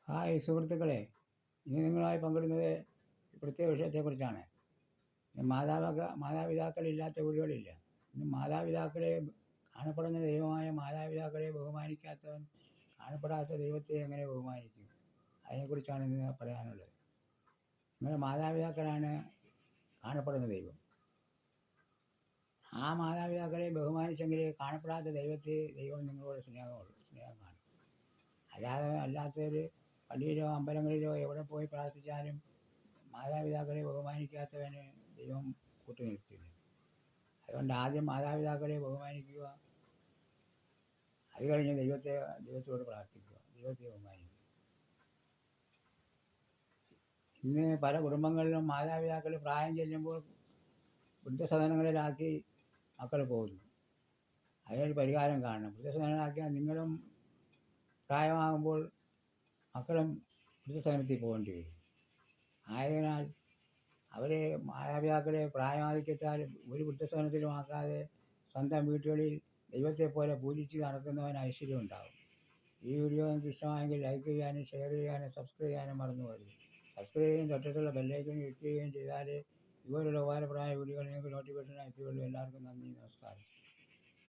Hi സുഹൃത്തുക്കളെ, ഇന്ന് നിങ്ങളുമായി പങ്കിടുന്നത് പ്രത്യേക വിഷയത്തെക്കുറിച്ചാണ്. മാതാപിതാക്കളില്ലാത്ത വീടുകളില്ല. ഇന്ന് മാതാപിതാക്കളെ കാണപ്പെടുന്ന ദൈവമായ മാതാപിതാക്കളെ ബഹുമാനിക്കാത്തവൻ കാണപ്പെടാത്ത ദൈവത്തെ എങ്ങനെ ബഹുമാനിക്കും? അതിനെക്കുറിച്ചാണ് ഇന്ന് പറയാനുള്ളത്. നിങ്ങളുടെ മാതാപിതാക്കളാണ് കാണപ്പെടുന്ന ദൈവം. ആ മാതാപിതാക്കളെ ബഹുമാനിച്ചെങ്കിൽ കാണപ്പെടാത്ത ദൈവം നിങ്ങളോട് സ്നേഹം കാണും. അല്ലാത്തവർ പള്ളിയിലോ അമ്പലങ്ങളിലോ എവിടെ പോയി പ്രാർത്ഥിച്ചാലും മാതാപിതാക്കളെ ബഹുമാനിക്കാത്തവന് ദൈവം കൂട്ടുനിൽക്കില്ല. അതുകൊണ്ട് ആദ്യം മാതാപിതാക്കളെ ബഹുമാനിക്കുക, അത് കഴിഞ്ഞ് ദൈവത്തോട് പ്രാർത്ഥിക്കുക, ദൈവത്തെ ബഹുമാനിക്കുക. ഇന്ന് പല കുടുംബങ്ങളിലും മാതാപിതാക്കൾ പ്രായം ചെല്ലുമ്പോൾ വൃദ്ധസദനങ്ങളിലാക്കി മക്കൾ പോകുന്നു. അതിനൊരു പരിഹാരം കാണണം. വൃദ്ധസദനത്തിലാക്കിയാൽ നിങ്ങളും പ്രായമാകുമ്പോൾ മക്കളും വൃദ്ധസദനത്തിൽ പോകേണ്ടി വരും. ആയതിനാൽ അവരെ മാതാപിതാക്കളെ പ്രായമാധിക്യത്താൽ ഒരു വൃദ്ധസദനത്തിലും ആക്കാതെ സ്വന്തം വീട്ടുകളിൽ ദൈവത്തെപ്പോലെ പൂജിച്ച് നടക്കുന്നവന് ഐശ്വര്യം ഉണ്ടാകും. ഈ വീഡിയോ നിങ്ങൾക്ക് ഇഷ്ടമായെങ്കിൽ ലൈക്ക് ചെയ്യാനും ഷെയർ ചെയ്യാനും സബ്സ്ക്രൈബ് ചെയ്യാനും മറന്നു പോകരുത്. സബ്സ്ക്രൈബ് ചെയ്യുകയും തൊട്ടടുത്തുള്ള ബെല്ലൈക്കൺ ക്ലിക്ക് ചെയ്യുകയും ചെയ്താൽ ഇതുപോലുള്ള ഉപകാരപ്രദമായ വീഡിയോകൾ നിങ്ങൾക്ക് നോട്ടിഫിക്കേഷനായി എത്തുകയുള്ളൂ. എല്ലാവർക്കും നന്ദി, നമസ്കാരം.